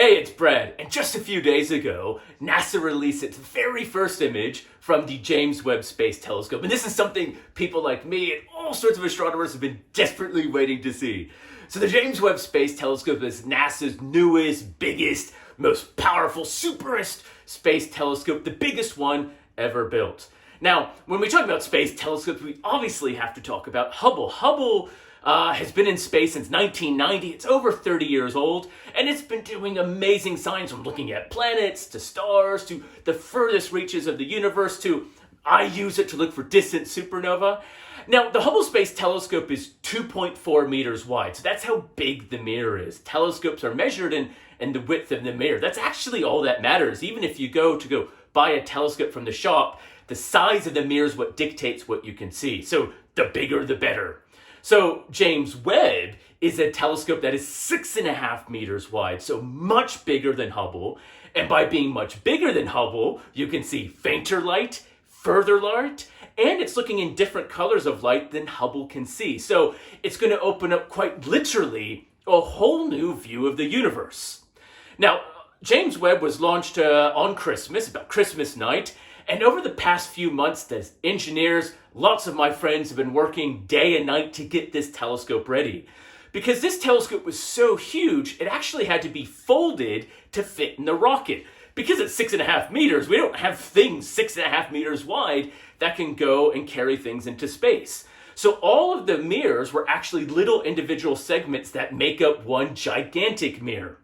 Hey, it's Brad, and just a few days ago, NASA released its very first image from the James Webb Space Telescope. And this is something people like me and all sorts of astronomers have been desperately waiting to see. So the James Webb Space Telescope is NASA's newest, biggest, most powerful, superest space telescope, the biggest one ever built. Now, when we talk about space telescopes, we obviously have to talk about Hubble. Hubble has been in space since 1990. It's over 30 years old, and it's been doing amazing science from looking at planets to stars to the furthest reaches of the universe to I use it to look for distant supernova. Now, the Hubble Space Telescope is 2.4 meters wide, so that's how big the mirror is. Telescopes are measured in the width of the mirror. That's actually all that matters. Even if you go buy a telescope from the shop, the size of the mirror is what dictates what you can see. So the bigger, the better. So James Webb is a telescope that is 6.5 meters wide, so much bigger than Hubble. And by being much bigger than Hubble, you can see fainter light, further light, and it's looking in different colors of light than Hubble can see. So it's going to open up quite literally a whole new view of the universe. Now, James Webb was launched on Christmas, about Christmas night, and over the past few months, the engineers, lots of my friends have been working day and night to get this telescope ready. Because this telescope was so huge, it actually had to be folded to fit in the rocket. Because it's 6.5 meters, we don't have things 6.5 meters wide that can go and carry things into space. So all of the mirrors were actually little individual segments that make up one gigantic mirror.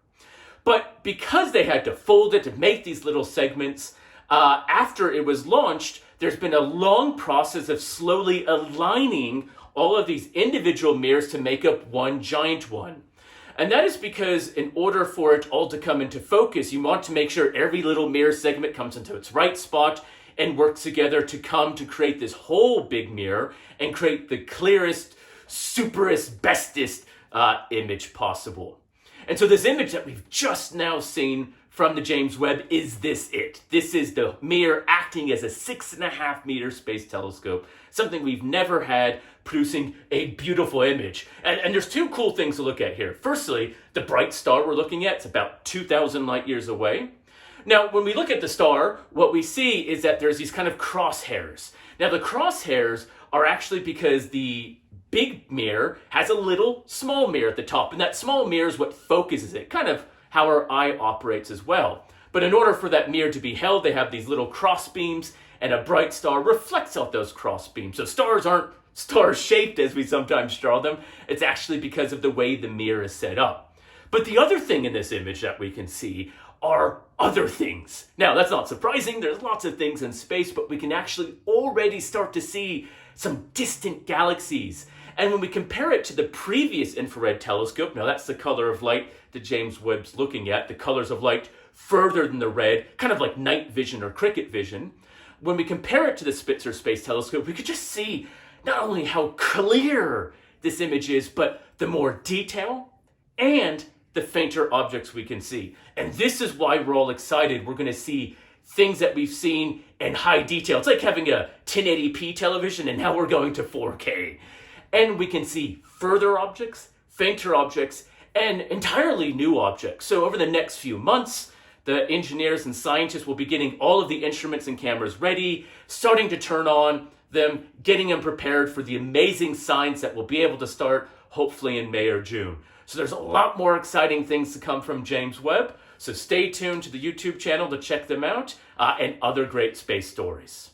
But because they had to fold it to make these little segments, after it was launched, there's been a long process of slowly aligning all of these individual mirrors to make up one giant one. And that is because in order for it all to come into focus, you want to make sure every little mirror segment comes into its right spot and works together to create this whole big mirror and create the clearest, superest, bestest image possible. And so this image that we've just now seen from the James Webb is it. This is the mirror acting as a 6.5 meter space telescope, something we've never had, producing a beautiful image. And there's two cool things to look at here. Firstly, the bright star we're looking at, it's about 2,000 light years away. Now, when we look at the star, what we see is that there's these kind of crosshairs. Now, the crosshairs are actually because the big mirror has a little small mirror at the top, and that small mirror is what focuses it, kind of how our eye operates as well. But in order for that mirror to be held, they have these little cross beams, and a bright star reflects off those cross beams. So stars aren't star-shaped as we sometimes draw them. It's actually because of the way the mirror is set up. But the other thing in this image that we can see are other things. Now, that's not surprising. There's lots of things in space, but we can actually already start to see some distant galaxies. And when we compare it to the previous infrared telescope, now that's the color of light that James Webb's looking at, the colors of light further than the red, kind of like night vision or cricket vision. When we compare it to the Spitzer Space Telescope, we could just see not only how clear this image is, but the more detail and the fainter objects we can see. And this is why we're all excited. We're going to see things that we've seen in high detail. It's like having a 1080p television, and now we're going to 4K. And we can see further objects, fainter objects, and entirely new objects. So over the next few months, the engineers and scientists will be getting all of the instruments and cameras ready, starting to turn on them, getting them prepared for the amazing science that we'll be able to start hopefully in May or June. So there's a lot more exciting things to come from James Webb. So stay tuned to the YouTube channel to check them out and other great space stories.